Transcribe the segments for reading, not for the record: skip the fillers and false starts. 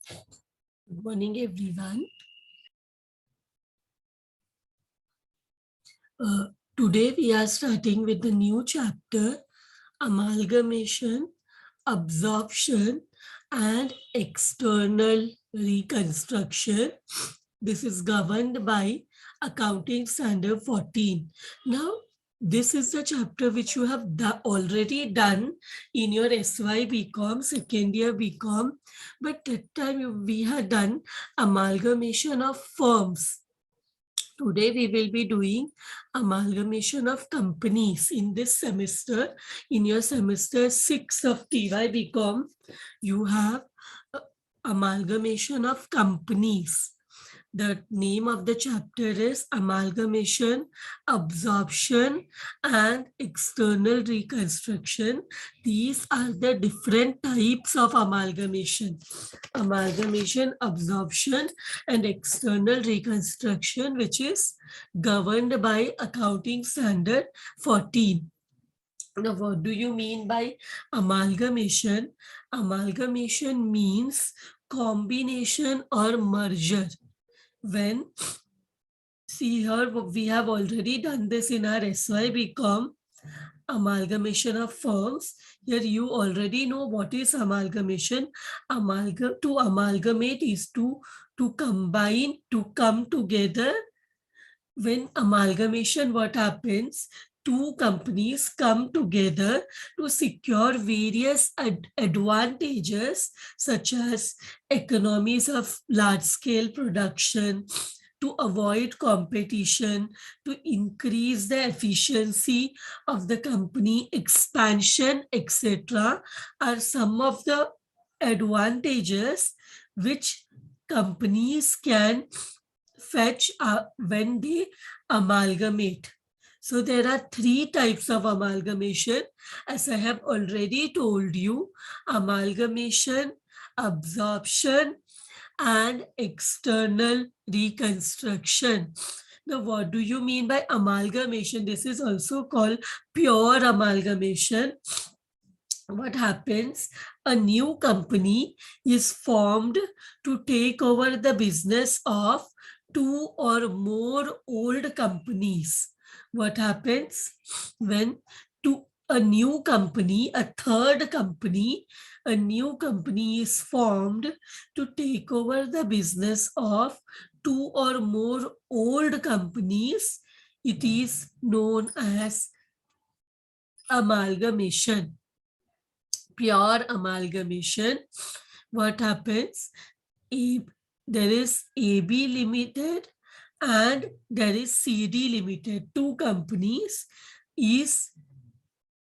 Good morning, everyone. Uh, Today we are starting with the new chapter, amalgamation, absorption, and external reconstruction. This is governed by Accounting Standard 14. Now, this is the chapter which you have already done in your SY BCom, second year BCom, but that time we had done amalgamation of firms. Today we will be doing amalgamation of companies in this semester. In your semester 6 of TY BCom, you have amalgamation of companies. The name of the chapter is Amalgamation, Absorption, and External Reconstruction. These are the different types of amalgamation. Amalgamation, absorption, and external reconstruction, which is governed by Accounting Standard 14. Now, what do you mean by amalgamation? Amalgamation means combination or merger. When, see here, we have already done this in our SY BCom, amalgamation of firms. Here you already know what is amalgamation. To amalgamate is to combine, to come together. When amalgamation, what happens? Two companies come together to secure various advantages such as economies of large scale production, to avoid competition, to increase the efficiency of the company, expansion, etc., are some of the advantages which companies can fetch when they amalgamate. So there are three types of amalgamation. As I have already told you, amalgamation, absorption, and external reconstruction. Now, what do you mean by amalgamation? This is also called pure amalgamation. What happens? A new company is formed to take over the business of two or more old companies. What happens when a new company, a third company, a new company is formed to take over the business of two or more old companies? It is known as amalgamation. Pure amalgamation. What happens? There is AB Limited and there is CD Limited. Two companies is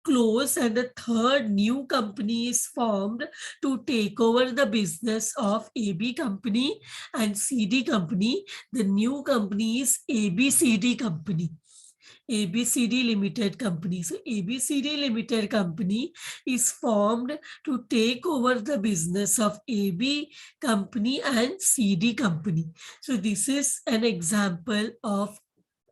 closed and a third new company is formed to take over the business of AB company and CD company. The new company is ABCD company. ABCD Limited Company. So ABCD Limited Company is formed to take over the business of AB Company and CD Company. So this is an example of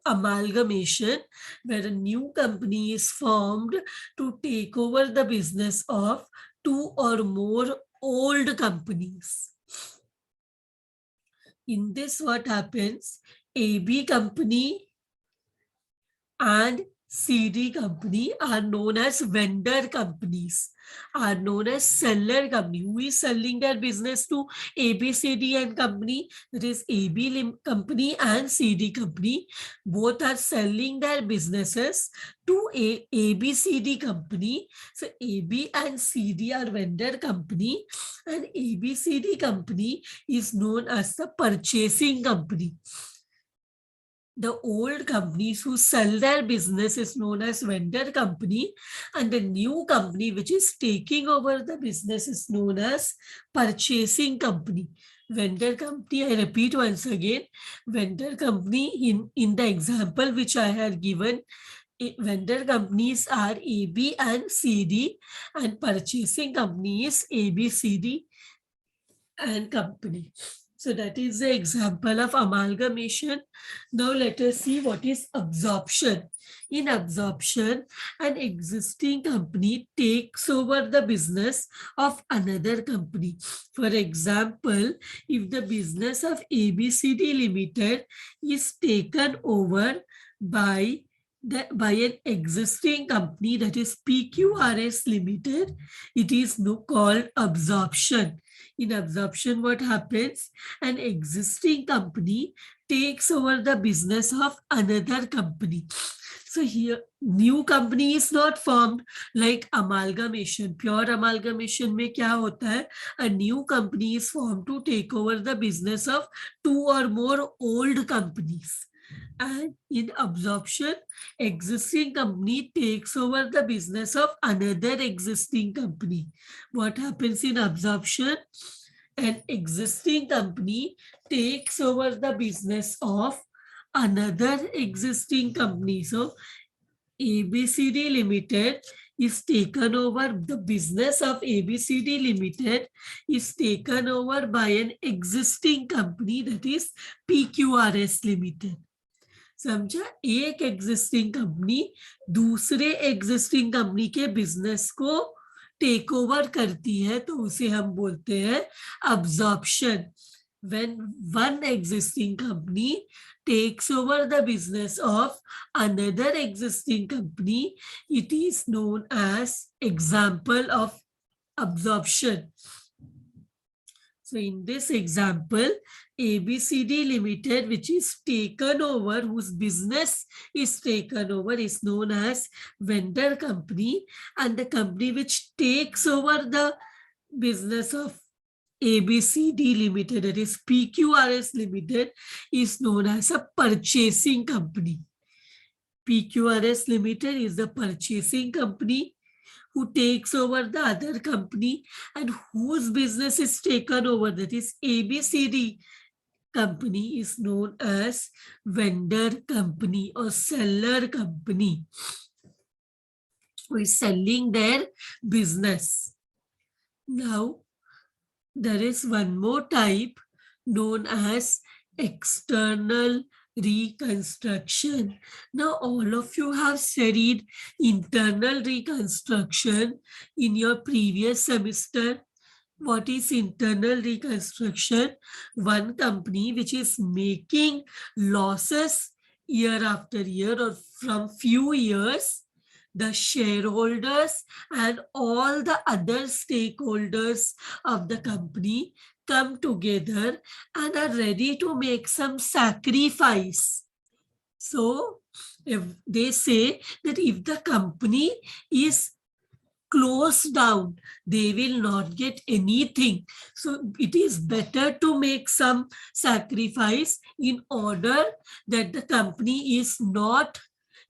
amalgamation where a new company is formed to take over the business of two or more old companies. In this, what happens? AB company and CD company are known as vendor companies, are known as seller company. Who is selling their business to ABCD and company? That is AB company and CD company. Both are selling their businesses to ABCD company. So AB and CD are vendor company and ABCD company is known as the purchasing company. The old companies who sell their business is known as vendor company, and the new company which is taking over the business is known as purchasing company. Vendor company, I repeat once again, vendor company in the example which I had given, vendor companies are AB and CD and purchasing company is ABCD and company. So that is the example of amalgamation. Now let us see what is absorption. In absorption, an existing company takes over the business of another company. For example, if the business of ABCD Limited is taken over by by an existing company, that is PQRS Limited, it is called absorption. In absorption, what happens? An existing company takes over the business of another company. So here, new company is not formed like amalgamation. Pure amalgamation में क्या होता है? A new company is formed to take over the business of two or more old companies. And in absorption, existing company takes over the business of another existing company. What happens in absorption? An existing company takes over the business of another existing company. So ABCD Limited is taken over, the business of ABCD Limited is taken over by an existing company, that is PQRS Limited. समझा? एक existing company दूसरे existing company के business को take over करती है, तो उसे हम बोलते हैं absorption. When one existing company takes over the business of another existing company, it is known as example of absorption. So in this example, ABCD Limited, which is taken over, whose business is taken over, is known as vendor company, and the company which takes over the business of ABCD Limited, that is PQRS Limited, is known as a purchasing company. PQRS Limited is the purchasing company who takes over the other company and whose business is taken over, that is ABCD company, is known as vendor company or seller company, who is selling their business. Now, there is one more type known as external reconstruction. Now, all of you have studied internal reconstruction in your previous semester. What is internal reconstruction? One company which is making losses year after year or from few years, the shareholders and all the other stakeholders of the company come together and are ready to make some sacrifice. So if they say that if the company is closed down, they will not get anything. So it is better to make some sacrifice in order that the company is not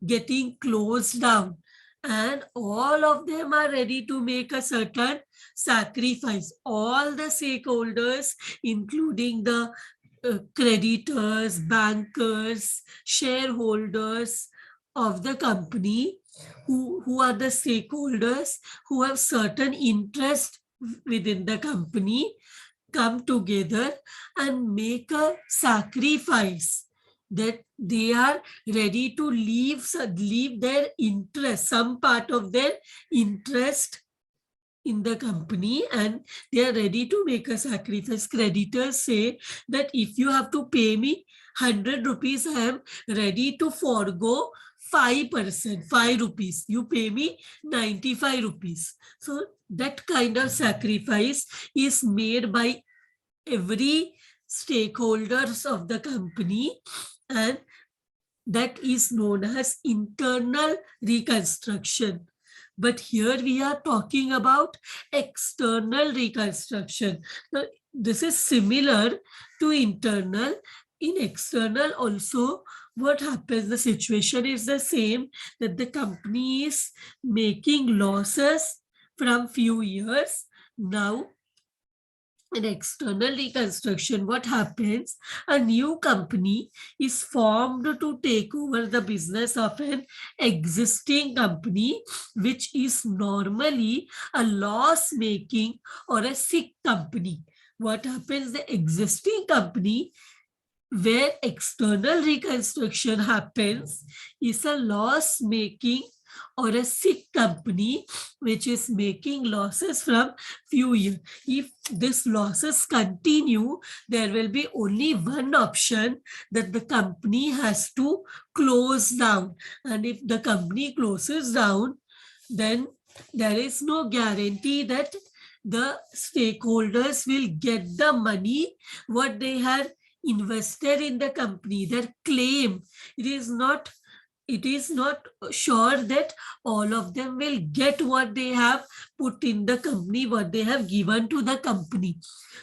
getting closed down. And all of them are ready to make a certain sacrifice. All the stakeholders, including the creditors, bankers, shareholders of the company, who are the stakeholders who have certain interest within the company, come together and make a sacrifice that they are ready to leave their interest, some part of their interest in the company, and they are ready to make a sacrifice. Creditors say that if you have to pay me 100 rupees, I am ready to forego 5%, 5 rupees. You pay me 95 rupees. So that kind of sacrifice is made by every stakeholders of the company, and that is known as internal reconstruction. But here we are talking about external reconstruction. Now, this is similar to internal. In external also, what happens? The situation is the same, that the company is making losses from few years. Now, in external reconstruction, what happens? A new company is formed to take over the business of an existing company, which is normally a loss-making or a sick company. what happens, the existing company where external reconstruction happens is a loss making or a sick company which is making losses from few years. If this losses continue, there will be only one option, that the company has to close down. And if the company closes down, then there is no guarantee that the stakeholders will get the money what they had invested in the company, their claim. It is not sure that all of them will get what they have put in the company, what they have given to the company.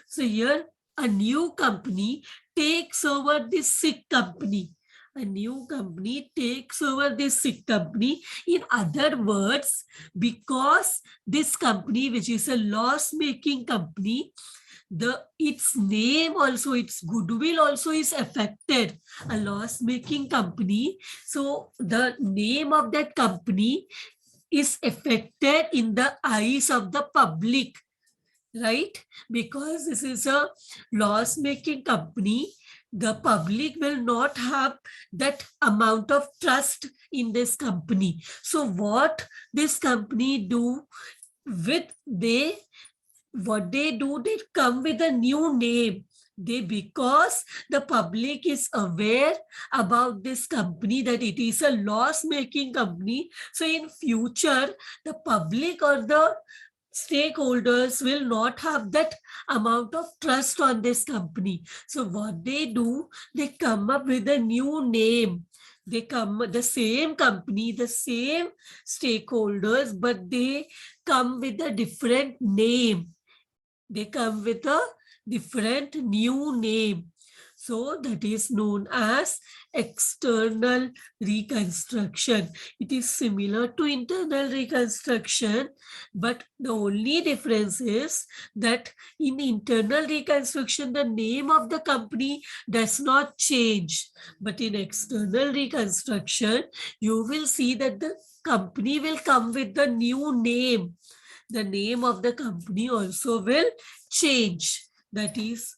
So here a new company takes over this sick company. A new company takes over this sick company. In other words, because this company, which is a loss-making company, its name also, its goodwill also is affected. A loss-making company, so the name of that company is affected in the eyes of the public, right? Because this is a loss-making company, the public will not have that amount of trust in this company. So what this company do with what they do, they come with a new name. Because the public is aware about this company, that it is a loss-making company, so in future the public or the stakeholders will not have that amount of trust on this company. So what they do, they come up with a new name. They come, the same company, the same stakeholders, but they come with a different name. They come with a different new name. So that is known as external reconstruction. It is similar to internal reconstruction, but the only difference is that in internal reconstruction, the name of the company does not change. But in external reconstruction, you will see that the company will come with the new name. The name of the company also will change. That is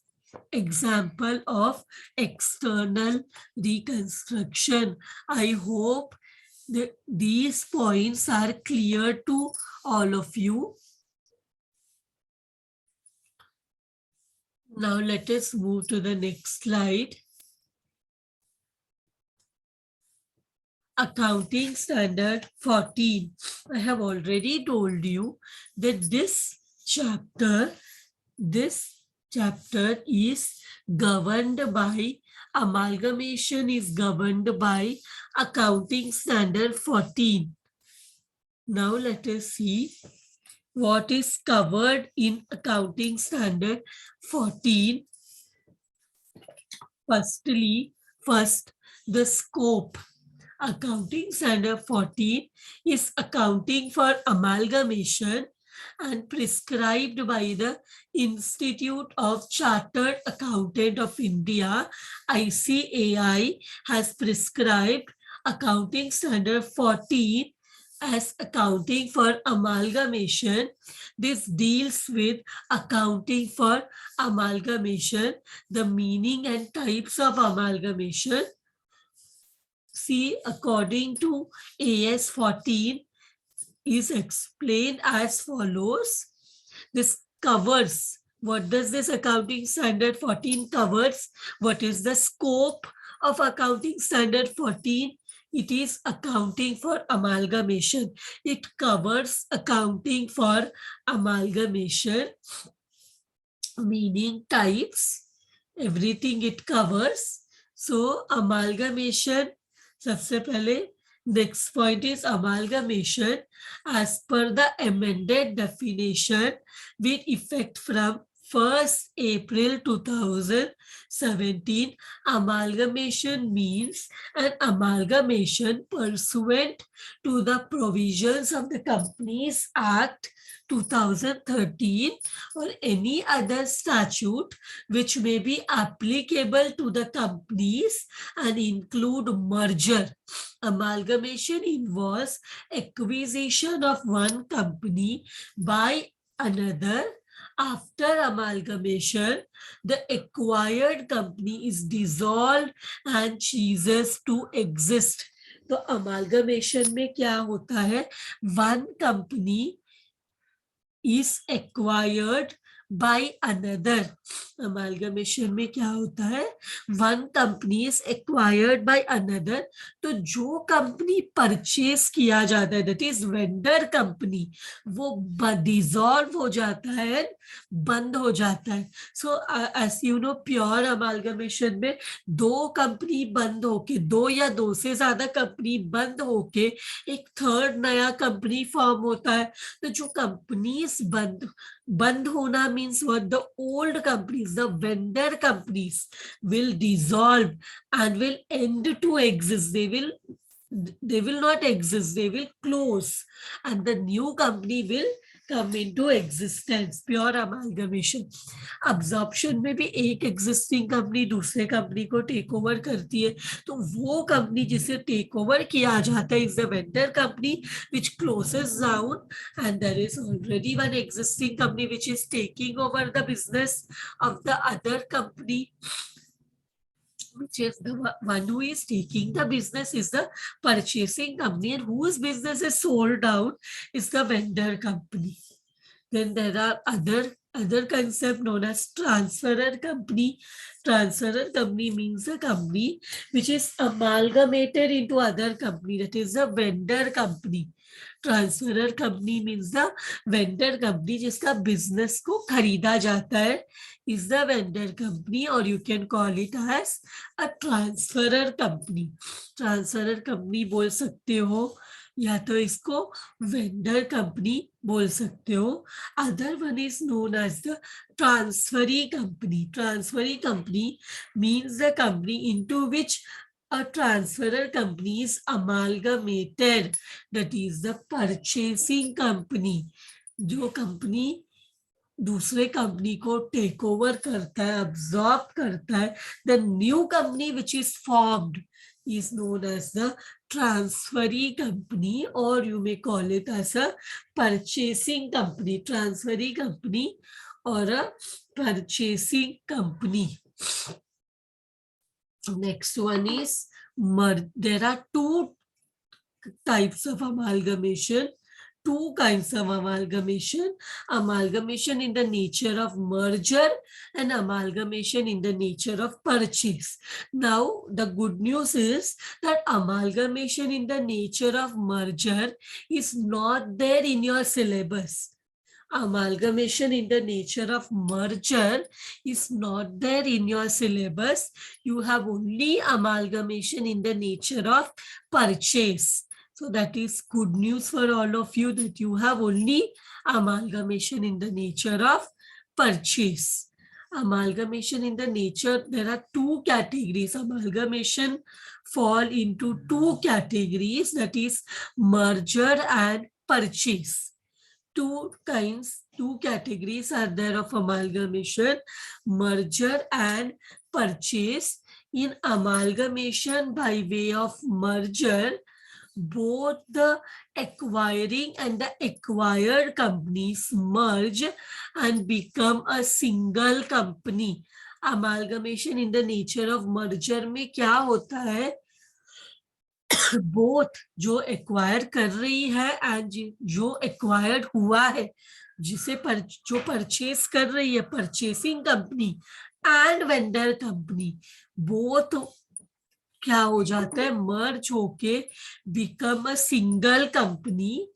example of external reconstruction. I hope that these points are clear to all of you. Now let us move to the next slide. Accounting Standard 14. I have already told you that this chapter is governed by, amalgamation is governed by Accounting Standard 14. Now let us see what is covered in Accounting Standard 14. First, the scope. Accounting Standard 14 is accounting for amalgamation and prescribed by the Institute of Chartered Accountant of India, ICAI, has prescribed Accounting Standard 14 as accounting for amalgamation. This deals with accounting for amalgamation, the meaning and types of amalgamation. See, according to AS 14, is explained as follows. This covers, what does this Accounting Standard 14 covers? What is the scope of Accounting Standard 14? It is accounting for amalgamation. It covers accounting for amalgamation, meaning types, everything it covers. So amalgamation, सबसे पहले next point is amalgamation as per the amended definition with effect from 1st April 2017. Amalgamation means an amalgamation pursuant to the provisions of the Companies Act 2013 or any other statute which may be applicable to the companies and include merger. Amalgamation involves acquisition of one company by another After amalgamation, the acquired company is dissolved and ceases to exist. तो amalgamation में क्या होता है? One company is acquired by another. Amalgamation में क्या होता है? One company is acquired by another. तो जो कंपनी परचेस किया जाता है, that is vendor company, वो डिसॉल्व हो जाता है, बंद हो जाता है. So as you know, pure amalgamation में दो कंपनी बंद होके, दो या दो से ज्यादा कंपनी बंद होके एक थर्ड नया कंपनी फॉर्म होता है. तो जो कंपनीज बंद होना means what? The old companies, the vendor companies will dissolve and will end to exist. They will not exist, they will close, and the new company will come into existence. Pure amalgamation. Absorption में भी एक existing company दूसरे company को take over करती है. तो वो company जिसे take over किया जाता है is the vendor company which closes down, and there is already one existing company which is taking over the business of the other company, which is the one who is taking the business is the purchasing company, and whose business is sold down is the vendor company. Then there are other concept known as transferor company. Transferor company means a company which is amalgamated into other company, that is the vendor company. Transferor company means the vendor company जिसका business को खरीदा जाता है is the vendor company, और you can call it as a transferor company. Transferor company बोल सकते हो या तो इसको वेंडर कंपनी बोल सकते हो. Other one is known as the transferee company. Transferee company means the company into which a transferor company is amalgamated, that is the purchasing company. जो कंपनी दूसरे कंपनी को टेक ओवर करता है, absorb करता है, the new company which is formed is known as the transferee company, or you may call it as a purchasing company. Transferee company or a purchasing company. Next one is there are two types of amalgamation, two kinds of amalgamation. Amalgamation in the nature of merger and amalgamation in the nature of purchase. Now the good news is that amalgamation in the nature of merger is not there in your syllabus. Amalgamation in the nature of merger is not there in your syllabus. You have only amalgamation in the nature of purchase. So that is good news for all of you, that you have only amalgamation in the nature of purchase. Amalgamation in the nature, there are two categories. Amalgamation fall into two categories, that is merger and purchase. Two categories are there of amalgamation, merger and purchase. In amalgamation by way of merger, both the acquiring and the acquired companies merge and become a single company. Amalgamation in the nature of merger में क्या होता है? Both जो acquire कर रही है and जो acquired हुआ है, जिसे जो परचेस कर रही है, purchasing company and vendor company, both क्या हो जाता है? मर्ज होके become a single company.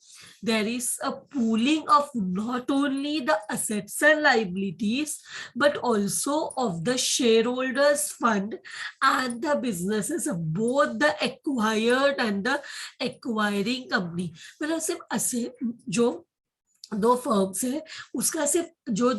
There is a pooling of not only the assets and liabilities, but also of the shareholders fund and the businesses of both the acquired and the acquiring company. मतलब सिर्फ asset जो दो firms है उसका सिर्फ जो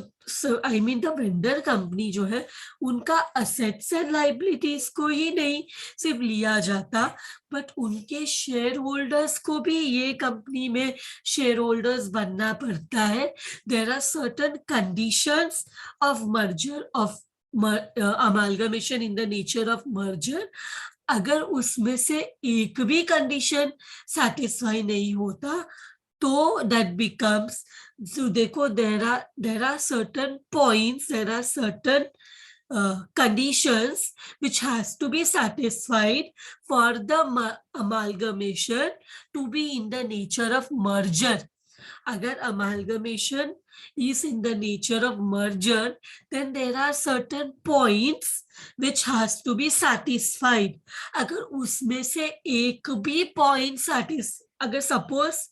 I mean the vendor company जो है उनका असेट्स एंड लाइबिलिटीज को ही नहीं सिर्फ लिया जाता, बट उनके शेयर होल्डर्स को भी ये कंपनी में शेयर होल्डर्स बनना पड़ता है. There are certain conditions of merger of amalgamation in the nature of merger. अगर उसमें से एक भी कंडीशन सेटिस्फाई नहीं होता तो that becomes, so देखो there are certain points, there are certain conditions which has to be satisfied for the amalgamation to be in the nature of merger. Agar amalgamation is in the nature of merger, then there are certain points which has to be satisfied. अगर उसमें से एक भी point अगर suppose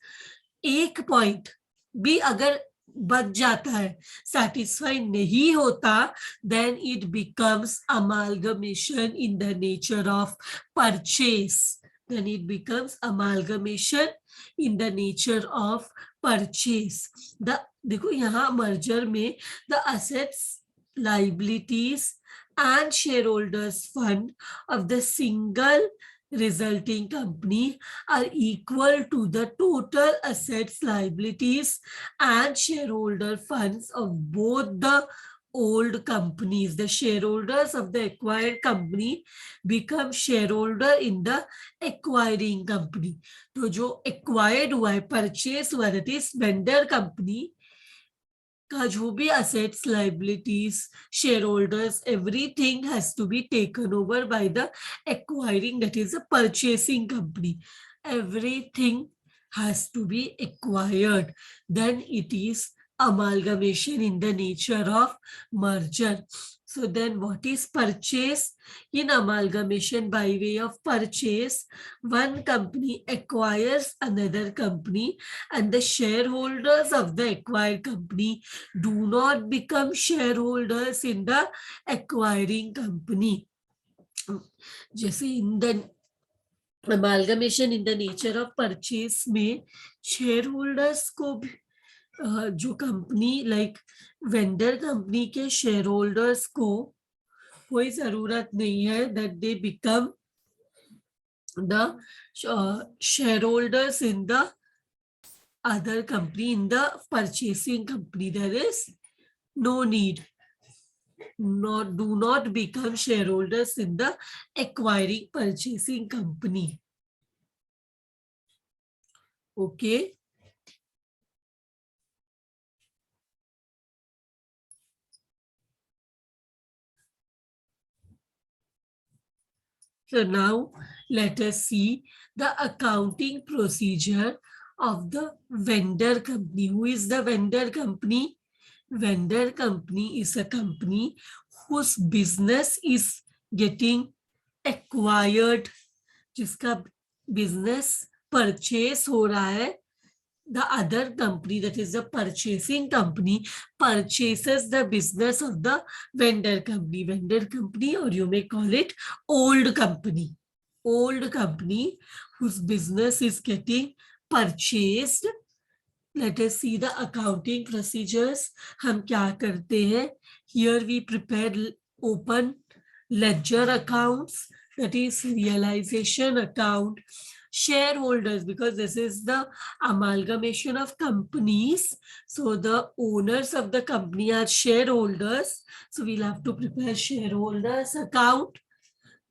एक point भी अगर बच जाता है, satisfy नहीं होता, then it becomes amalgamation in the nature of purchase. Then it becomes amalgamation in the nature of purchase. देखो यहाँ मर्जर में the assets, liabilities and shareholders fund of the single resulting company are equal to the total assets, liabilities and shareholder funds of both the old companies. The shareholders of the acquired company become shareholder in the acquiring company. तो जो acquired हुआ है, purchase हुआ है, that is vendor company का जो भी assets, liabilities, shareholders, everything has to be taken over by the acquiring, that is a purchasing company. Everything has to be acquired. Then it is amalgamation in the nature of merger. So then what is purchase? In amalgamation by way of purchase, one company acquires another company and the shareholders of the acquired company do not become shareholders in the acquiring company. जैसे in the amalgamation in the nature of purchase में shareholders को जो company like vendor company के shareholders को कोई जरूरत नहीं है that they become the shareholders in the other company, in the purchasing company. There is no need, do not become shareholders in the acquiring purchasing company. Okay. So now let us see the accounting procedure of the vendor company. Who is the vendor company? Vendor company is a company whose business is getting acquired, जिसका business purchase हो रहा है. The other company, that is the purchasing company, purchases the business of the vendor company. Vendor company, or you may call it old company. Old company whose business is getting purchased. Let us see the accounting procedures. हम क्या करते हैं? Here we prepare open ledger accounts, that is realization account. Shareholders, because this is the amalgamation of companies, so the owners of the company are shareholders, so we'll have to prepare shareholders account,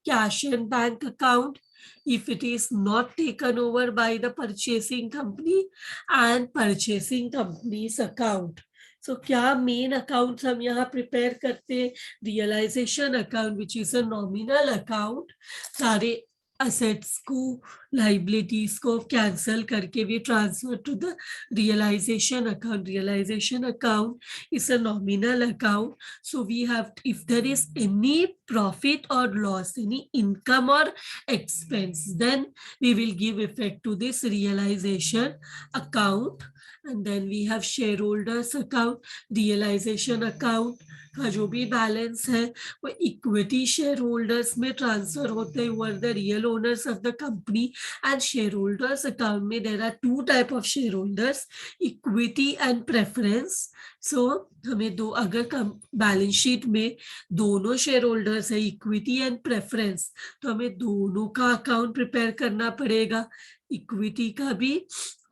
cash and bank account if it is not taken over by the purchasing company, and purchasing company's account. So क्या main account हम यहाँ prepare करते हैं? Realisation account which is a nominal account, सारे assets को, liabilities को cancel करके we transfer to the realization account. Realization account is a nominal account. So we have, if there is any profit or loss, any income or expense, then we will give effect to this realization account. And then we have shareholders account. Realization account का जो भी balance है वो equity shareholders में transfer होते हैं, the real owners of the company. And shareholders account में there are two type of shareholders, equity and preference. So हमें दो, अगर बैलेंस शीट में दोनों शेयर होल्डर्स है, इक्विटी एंड प्रेफरेंस, तो हमें दोनों का अकाउंट प्रिपेयर करना पड़ेगा, इक्विटी का भी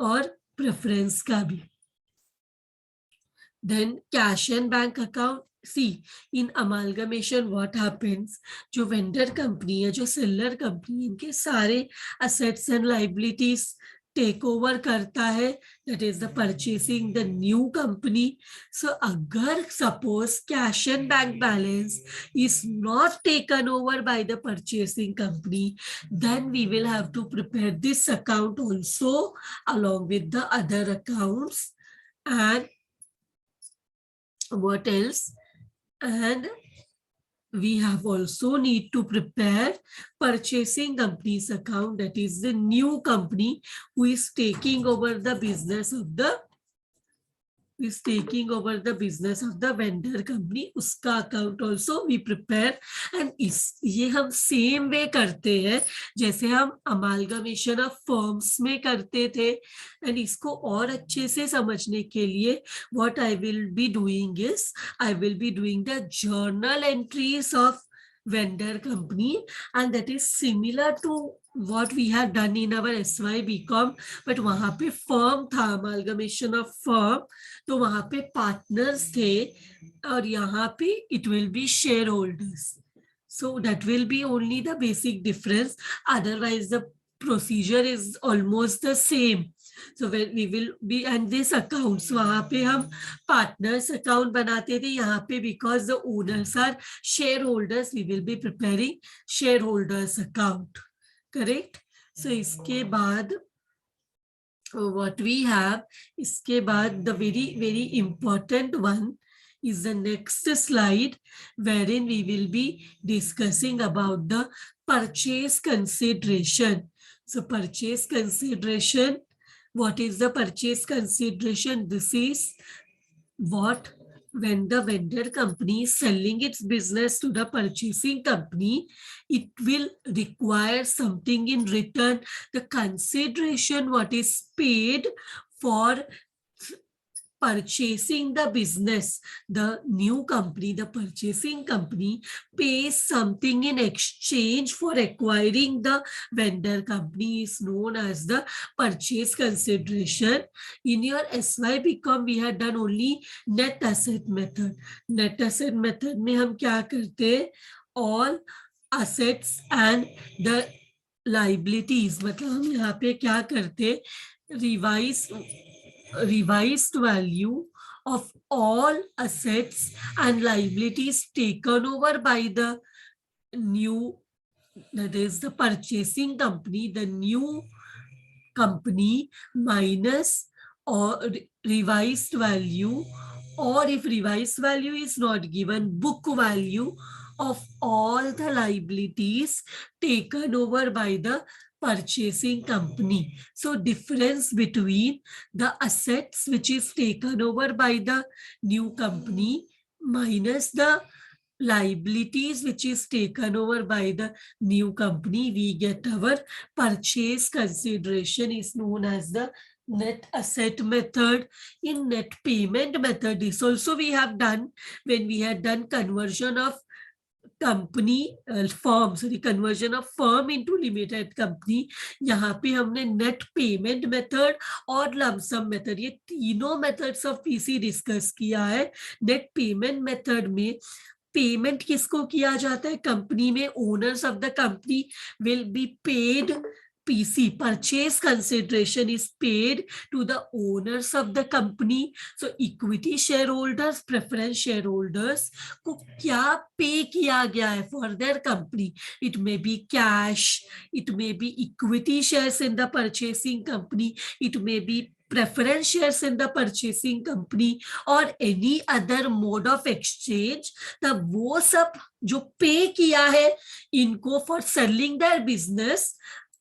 और प्रेफरेंस का भी. Then cash and bank account. See, in amalgamation what happens, जो vendor company है, जो seller company, इनके सारे assets and liabilities take over करता है, that is the purchasing the new company. So अगर suppose cash and bank balance is not taken over by the purchasing company, then we will have to prepare this account also along with the other accounts. And what else? And we have also need to prepare purchasing company's account, that is the new company who is taking over the business of the vendor company, उसका account also we prepare. and ये हम same way करते हैं जैसे हम amalgamation of firms में करते थे. and इसको और अच्छे से समझने के लिए what I will be doing is I will be doing the journal entries of vendor company, and that is similar to what we had done in our SY BCom, but वहां पे firm था, amalgamation of firm, तो वहां पे partners थे और यहाँ पे it will be shareholders. So that will be only the basic difference. Otherwise the procedure is almost the same. So when we will be, and this accounts, वहां पे हम partners account बनाते थे, यहाँ पे because the owners are shareholders, we will be preparing shareholders account. Correct? So इसके बाद what we have, इसके बाद the very important one is the next slide, wherein we will be discussing about the purchase consideration. So purchase consideration, what is the purchase consideration? This is what, when the vendor company is selling its business to the purchasing company, it will require something in return. The consideration what is paid for purchasing the business, the new company, the purchasing company pays something in exchange for acquiring the vendor company is known as the purchase consideration. In your SY BCom we had done only net asset method. Net asset method में हम क्या करते हैं, all assets and the liabilities, मतलब हम यहाँ पे क्या करते, revised value of all assets and liabilities taken over by the new, that is the purchasing company, the new company, minus or revised value, or if revised value is not given, book value of all the liabilities taken over by the purchasing company. So difference between the assets which is taken over by the new company minus the liabilities which is taken over by the new company, we get our purchase consideration, is known as the net asset method. In net payment method, this also we have done when we had done conversion of company firm, sorry conversion of firm into limited company, यहाँ पे हमने net payment method और lump sum method, ये तीनों methods of PC discuss किया है. Net payment method में payment किसको किया जाता है, कंपनी में owners of the company will be paid PC, purchase consideration is paid to the owners of the company. So equity shareholders, preference shareholders को क्या पे किया गया है for their company. It may be cash, it may be equity shares in the purchasing company, it may be preference shares in the purchasing company or any other mode of exchange. तब वो सब जो पे किया है इनको for selling their business,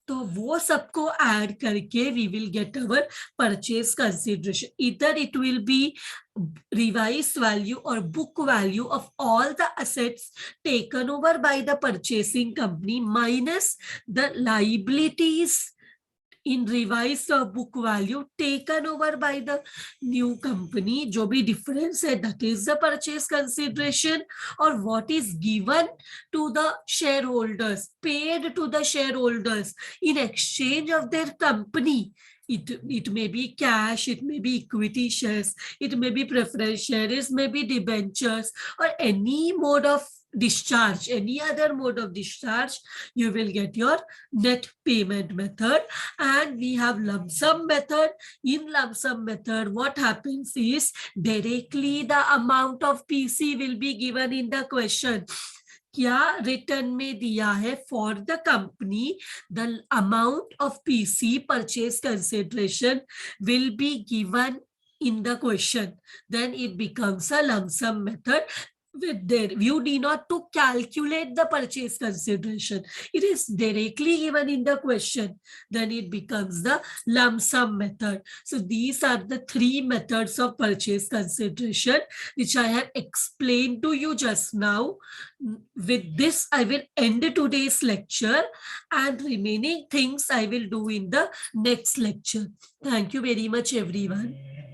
तो वो सबको ऐड करके we will get our purchase consideration. Either it will be revised value or book value of all the assets taken over by the purchasing company minus the liabilities in revised book value taken over by the new company. जो भी difference है, that is the purchase consideration, or what is given to the shareholders, paid to the shareholders in exchange of their company. It may be cash, it may be equity shares, it may be preference shares, it may be debentures or any mode of discharge, any other mode of discharge, you will get your net payment method. And we have lump sum method. In lump sum method, what happens is directly the amount of PC will be given in the question. क्या return में दिया है for the company the amount of PC purchase consideration will be given in the question, then it becomes a lump sum method. With there, you need not to calculate the purchase consideration. It is directly given in the question. Then it becomes the lump sum method. So these are the three methods of purchase consideration which I have explained to you just now. With this, I will end today's lecture, and remaining things I will do in the next lecture. Thank you very much, everyone.